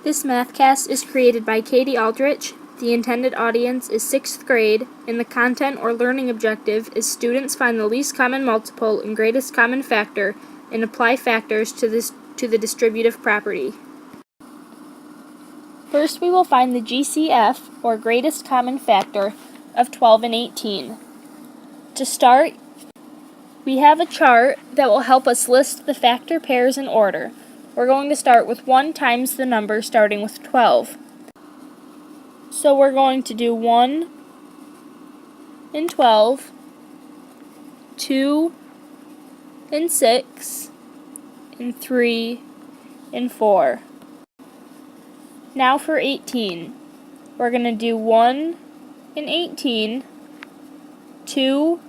This Mathcast is created by Katie Aldrich. The intended audience is 6th grade, and the content or learning objective is students find the least common multiple and greatest common factor and apply factors to the distributive property. First, we will find the GCF, or greatest common factor, of 12 and 18. To start, we have a chart that will help us list the factor pairs in order. We're going to start with 1 times the number starting with 12. So we're going to do 1 and 12, 2 and 6, and 3 and 4. Now for 18. We're going to do 1 and 18, 2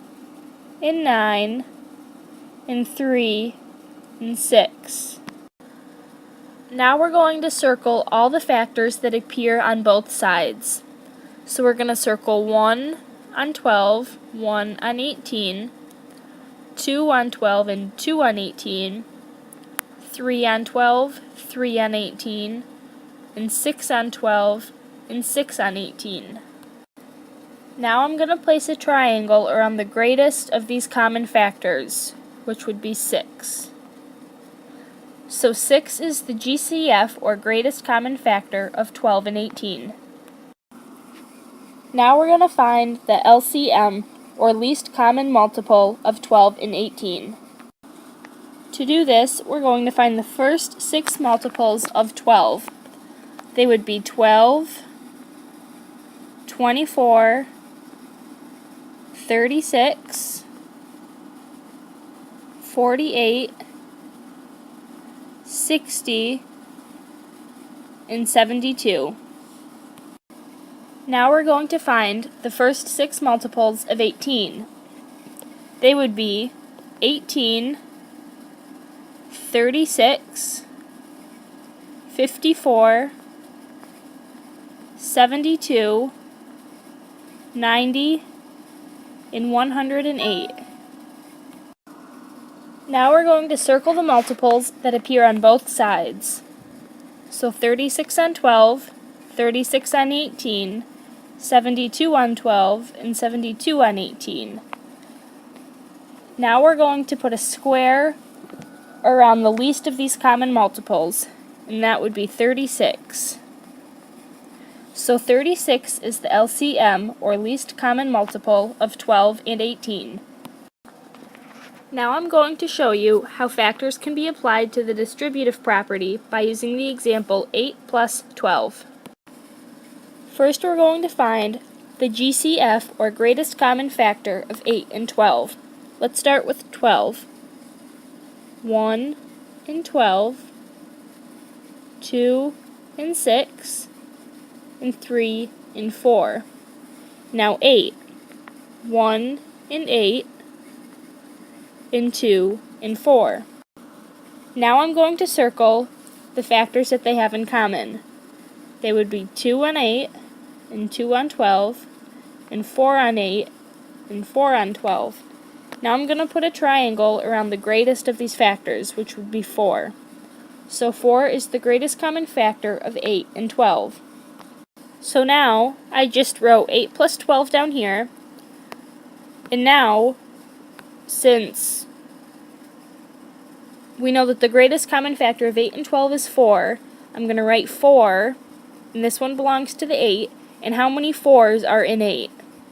and 9, and 3 and 6. Now we're going to circle all the factors that appear on both sides. So we're going to circle 1 on 12, 1 on 18, 2 on 12 and 2 on 18, 3 on 12, 3 on 18, and 6 on 12 and 6 on 18. Now I'm going to place a triangle around the greatest of these common factors, which would be 6. So 6 is the GCF, or greatest common factor, of 12 and 18. Now we're going to find the LCM, or least common multiple, of 12 and 18. To do this, we're going to find the first 6 multiples of 12. They would be 12, 24, 36, 48, 60, and 72. Now we're going to find the first 6 multiples of 18. They would be 18, 36, 54, 72, 90, and 108. Now we're going to circle the multiples that appear on both sides. So 36 on 12, 36 on 18, 72 on 12, and 72 on 18. Now we're going to put a square around the least of these common multiples, and that would be 36. So 36 is the LCM, or least common multiple, of 12 and 18. Now I'm going to show you how factors can be applied to the distributive property by using the example 8 plus 12. First, we're going to find the GCF, or greatest common factor, of 8 and 12. Let's start with 12. 1 and 12, 2 and 6, and 3 and 4. Now 8. 1 and 8, and 2 and 4. Now I'm going to circle the factors that they have in common. They would be 2 on 8, and 2 on 12, and 4 on 8, and 4 on 12. Now I'm going to put a triangle around the greatest of these factors, which would be 4. So 4 is the greatest common factor of 8 and 12. So now I just wrote 8 plus 12 down here, and now, since we know that the greatest common factor of 8 and 12 is 4, I'm going to write 4, and this one belongs to the 8, and how many 4s are in 8?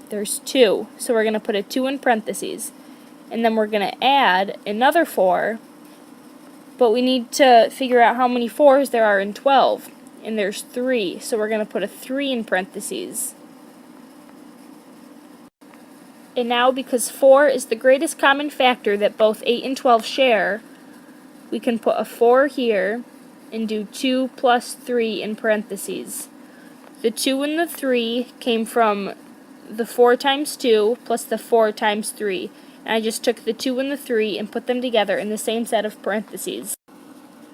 There's 2, so we're going to put a 2 in parentheses, and then we're going to add another 4, but we need to figure out how many 4s there are in 12, and there's 3, so we're going to put a 3 in parentheses. And now, because 4 is the greatest common factor that both 8 and 12 share, we can put a 4 here and do 2 plus 3 in parentheses. The 2 and the 3 came from the 4 times 2 plus the 4 times 3. And I just took the 2 and the 3 and put them together in the same set of parentheses.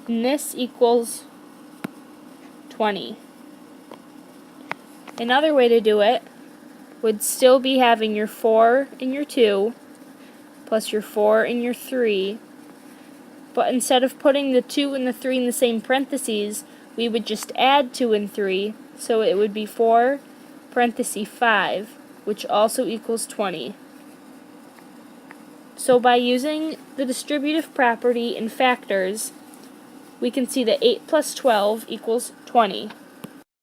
And this equals 20. Another way to do it would still be having your 4 and your 2 plus your 4 and your 3, but instead of putting the 2 and the 3 in the same parentheses, we would just add 2 and 3, so it would be 4 parenthesis 5, which also equals 20. So by using the distributive property in factors, we can see that 8 plus 12 equals 20.